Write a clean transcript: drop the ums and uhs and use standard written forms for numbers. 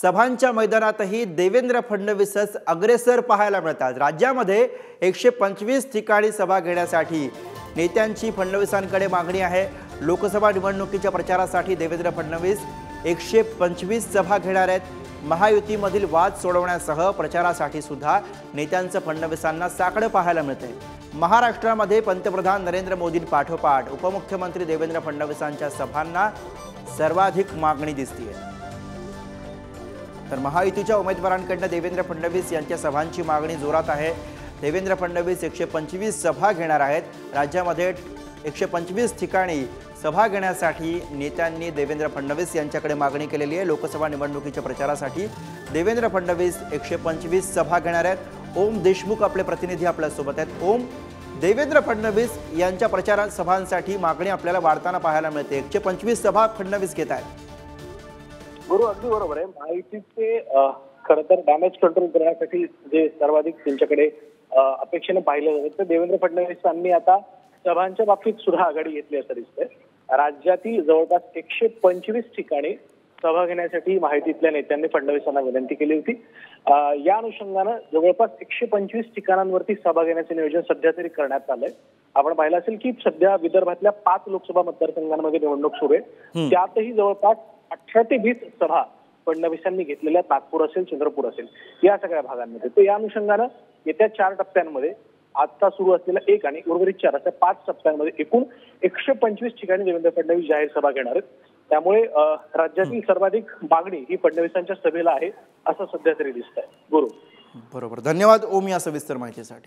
सभांच्या मैदानातही देवेंद्र फडणवीसच अग्रेसर पाहायला मिळतात। राज्यामध्ये 125 ठिकाणी सभा घेण्यासाठी नेत्यांची फडणवीसांकडे मागणी आहे। लोकसभा निवडणुकीच्या प्रचारासाठी देवेंद्र फडणवीस 125 सभा घेणार आहेत। महायुतीमधील वाद सोडवण्यासह प्रचारासाठी सुद्धा नेत्यांचं फडणवीसांना साकडं पाहायला मिळते। महाराष्ट्रामध्ये पंतप्रधान नरेंद्र मोदींपाठोपाठ उपमुख्यमंत्री देवेंद्र फडणवीसांच्या सभांना सर्वाधिक मागणी दिसते। तर महायुतीच्या उमेदवारांकडून देवेंद्र फडणवीस यांच्या सभांची मागणी जोरात आहे। देवेंद्र फडणवीस 125 सभा घेणार आहेत। राज्यामध्ये 125 ठिकाणी सभा घेण्यासाठी नेत्यांनी देवेंद्र फडणवीस यांच्याकडे मागणी केलेली आहे। लोकसभा निवडणुकीच्या प्रचारासाठी देवेंद्र फडणवीस 125 सभा घेणार आहेत। ओम देशमुख आपले प्रतिनिधी आपल्या सोबत आहेत। ओम, देवेंद्र फडणवीस यांच्या प्रचार सभांसाठी मागणी आपल्याला वाढताना पाहायला मिळते। 125 सभा फडणवीस घेत आहेत। गुरु, अगदी बरोबर आहे। माहितीचे खरं तर डॅमेज कंट्रोल करण्यासाठी जे सर्वाधिक त्यांच्याकडे अपेक्षेने पाहिलं जातं ते देवेंद्र फडणवीसांनी आता सभांच्या बाबतीत सुद्धा आघाडी घेतली असं दिसतंय। राज्यातील जवळपास 125 ठिकाणी सभा घेण्यासाठी माहितीतल्या नेत्यांनी फडणवीसांना विनंती केली होती। या अनुषंगानं जवळपास 125 ठिकाणांवरती सभा घेण्याचे नियोजन सध्या तरी करण्यात आलंय। आपण पाहिलं असेल की सध्या विदर्भातल्या 5 लोकसभा मतदारसंघांमध्ये निवडणूक सुरू आहे। त्यातही जवळपास 18 ते 20 सभा फडणवीसांनी घेतलेल्या नागपूर असेल, चंद्रपूर असेल या सगळ्या भागांमध्ये। तर या अनुषंगानं येत्या 4 टप्प्यांमध्ये आता सुरू असलेला 1 आणि उर्वरित 4 अशा 5 टप्प्यांमध्ये एकूण 125 ठिकाणी देवेंद्र फडणवीस जाहीर सभा घेणार आहेत। त्यामुळे राज्यातील सर्वाधिक मागणी ही फडणवीसांच्या सभेला आहे असं सध्या तरी दिसतंय। गुरु, बरोबर, धन्यवाद ओम या सविस्तर माहितीसाठी।